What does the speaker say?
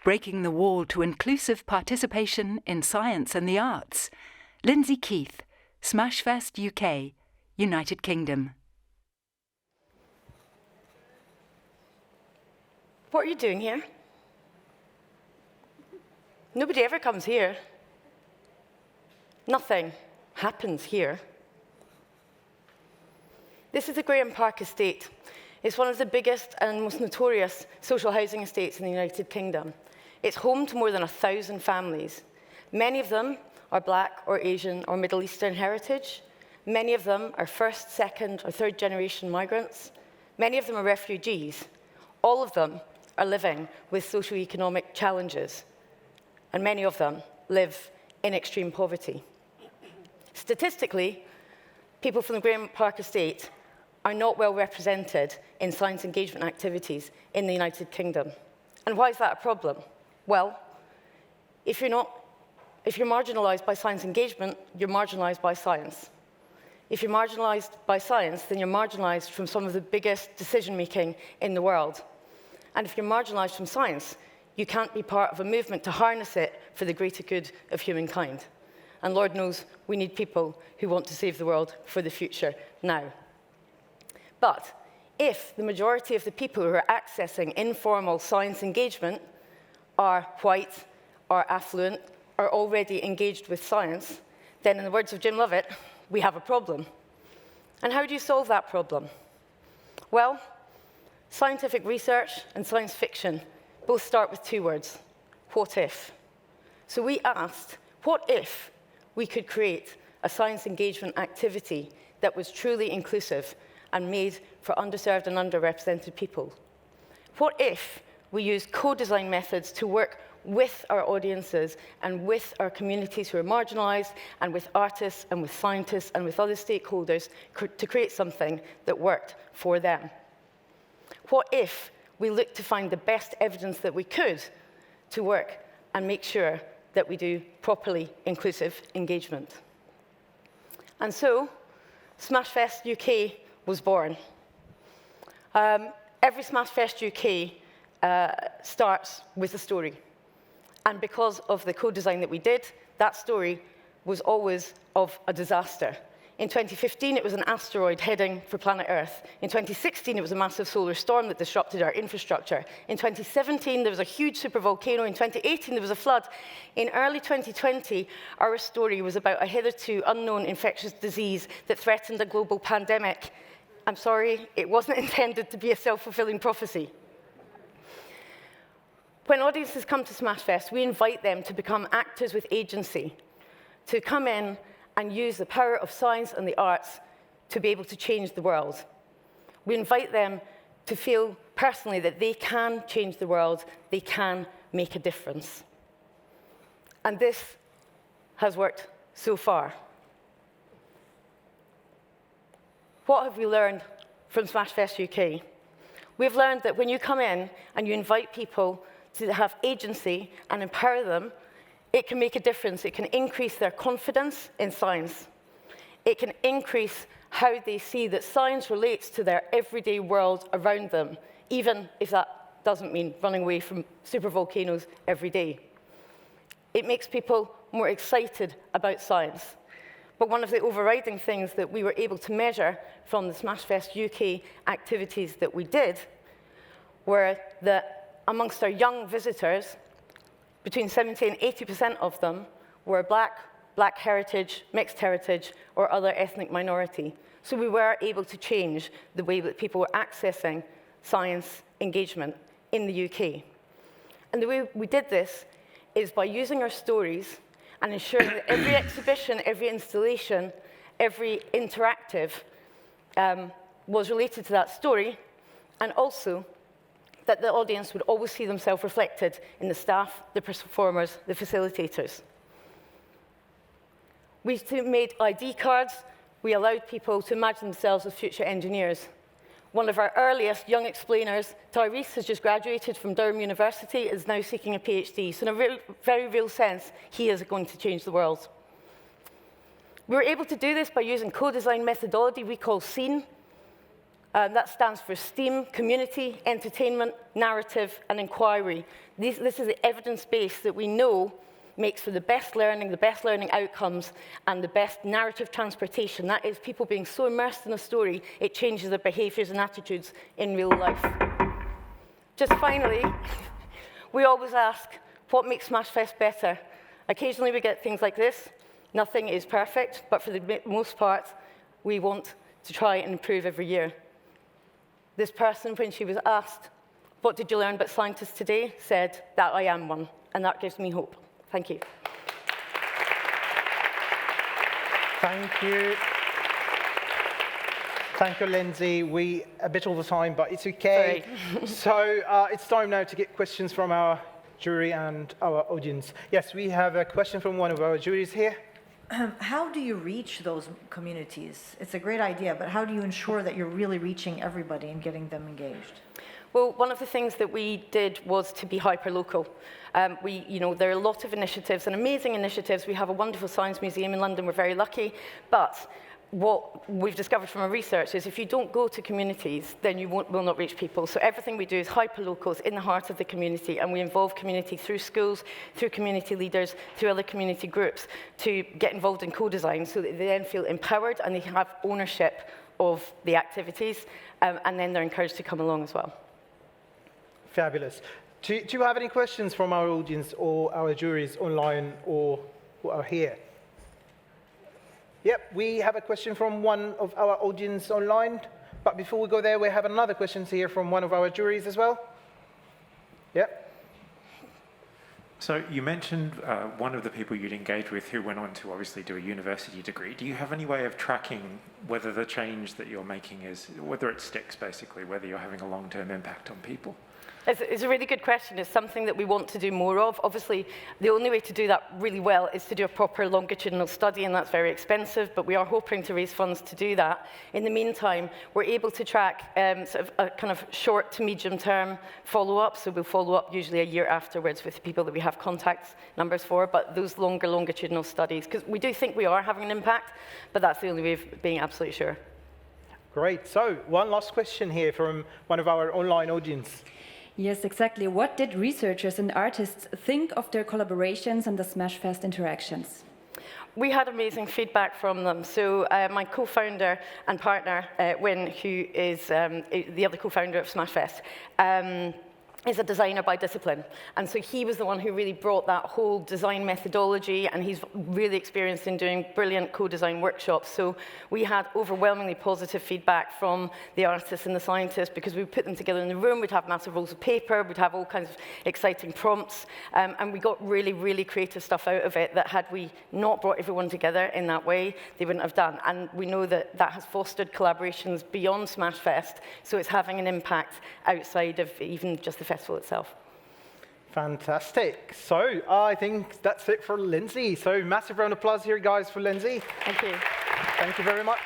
breaking the wall to inclusive participation in science and the arts. Lindsay Keith, SMASHfest UK, United Kingdom. What are you doing here? Nobody ever comes here. Nothing happens here. This is the Graham Park estate. It's one of the biggest and most notorious social housing estates in the United Kingdom. It's home to more than 1,000 families. Many of them are Black or Asian or Middle Eastern heritage. Many of them are first, second, or third generation migrants. Many of them are refugees. All of them are living with socioeconomic challenges, and many of them live in extreme poverty. Statistically, people from the Graham Park estate are not well represented in science engagement activities in the United Kingdom. And why is that a problem? Well, if you're marginalized by science engagement, you're marginalized by science. If you're marginalized by science, then you're marginalized from some of the biggest decision-making in the world. And if you're marginalized from science, you can't be part of a movement to harness it for the greater good of humankind. And Lord knows we need people who want to save the world for the future now. But if the majority of the people who are accessing informal science engagement are white, are affluent, are already engaged with science, then in the words of Jim Lovett, we have a problem. And how do you solve that problem? Well, scientific research and science fiction both start with two words: what if? So we asked, what if we could create a science engagement activity that was truly inclusive and made for underserved and underrepresented people? What if we used co-design methods to work with our audiences and with our communities who are marginalized, and with artists and with scientists and with other stakeholders to create something that worked for them? What if we looked to find the best evidence that we could to work and make sure that we do properly inclusive engagement? And so, SMASHfest UK was born. Every SMASHfest UK starts with a story. And because of the co-design that we did, that story was always of a disaster. In 2015, it was an asteroid heading for planet Earth. In 2016, it was a massive solar storm that disrupted our infrastructure. In 2017, there was a huge supervolcano. In 2018, there was a flood. In early 2020, our story was about a hitherto unknown infectious disease that threatened a global pandemic. I'm sorry, it wasn't intended to be a self-fulfilling prophecy. When audiences come to SMASHfest, we invite them to become actors with agency, to come in and use the power of science and the arts to be able to change the world. We invite them to feel personally that they can change the world, they can make a difference. And this has worked so far. What have we learned from SMASHfest UK? We've learned that when you come in and you invite people to have agency and empower them, it can make a difference. It can increase their confidence in science. It can increase how they see that science relates to their everyday world around them, even if that doesn't mean running away from supervolcanoes every day. It makes people more excited about science. But one of the overriding things that we were able to measure from the SMASHfest UK activities that we did were that amongst our young visitors, between 70% and 80% of them were Black heritage, mixed heritage, or other ethnic minority. So we were able to change the way that people were accessing science engagement in the UK. And the way we did this is by using our stories and ensuring that every exhibition, every installation, every interactive was related to that story, and also that the audience would always see themselves reflected in the staff, the performers, the facilitators. We made ID cards. We allowed people to imagine themselves as future engineers. One of our earliest young explainers, Tyrese, has just graduated from Durham University, is now seeking a PhD. So in a very real sense, he is going to change the world. We were able to do this by using co-design methodology we call SEEN. That stands for STEAM, community, entertainment, narrative, and inquiry. This is the evidence base that we know makes for the best learning outcomes, and the best narrative transportation. That is people being so immersed in a story, it changes their behaviors and attitudes in real life. Just finally, we always ask, what makes SMASHfest better? Occasionally we get things like this. Nothing is perfect, but for the most part, we want to try and improve every year. This person, when she was asked, what did you learn about scientists today, said that I am one, and that gives me hope. Thank you. Thank you. Thank you, Lindsay. We a bit over time, but it's okay. So it's time now to get questions from our jury and our audience. Yes, we have a question from one of our juries here. How do you reach those communities? It's a great idea, but how do you ensure that you're really reaching everybody and getting them engaged? Well, one of the things that we did was to be hyperlocal. There are a lot of initiatives, and amazing initiatives. We have a wonderful science museum in London. We're very lucky. But what we've discovered from our research is if you don't go to communities, then you will not reach people. So everything we do is hyperlocal, it's in the heart of the community, and we involve community through schools, through community leaders, through other community groups to get involved in co-design so that they then feel empowered and they have ownership of the activities, and then they're encouraged to come along as well. Fabulous. Do you have any questions from our audience or our juries online or who are here? Yep, we have a question from one of our audience online. But before we go there, we have another question here from one of our juries as well. Yep. So you mentioned one of the people you'd engage with who went on to obviously do a university degree. Do you have any way of tracking whether the change that you're making is, whether it sticks basically, whether you're having a long-term impact on people? It's a really good question. It's something that we want to do more of. Obviously, the only way to do that really well is to do a proper longitudinal study, and that's very expensive, but we are hoping to raise funds to do that. In the meantime, we're able to track sort of a kind of short to medium term follow-up, so we'll follow up usually a year afterwards with the people that we have contact numbers for, but those longer longitudinal studies, because we do think we are having an impact, but that's the only way of being absolutely sure. Great. So one last question here from one of our online audience. Yes, exactly. What did researchers and artists think of their collaborations and the SMASHfest interactions? We had amazing feedback from them. So my co-founder and partner, Wynne, who is the other co-founder of SMASHfest, is a designer by discipline. And so he was the one who really brought that whole design methodology, and he's really experienced in doing brilliant co-design workshops. So we had overwhelmingly positive feedback from the artists and the scientists because we would put them together in the room, we'd have massive rolls of paper, we'd have all kinds of exciting prompts, and we got really, really creative stuff out of it that had we not brought everyone together in that way, they wouldn't have done. And we know that that has fostered collaborations beyond SMASHfest, so it's having an impact outside of even just the festival itself. Fantastic. So I think that's it for Lindsay. So massive round of applause here, guys, for Lindsay. Thank you. Thank you very much.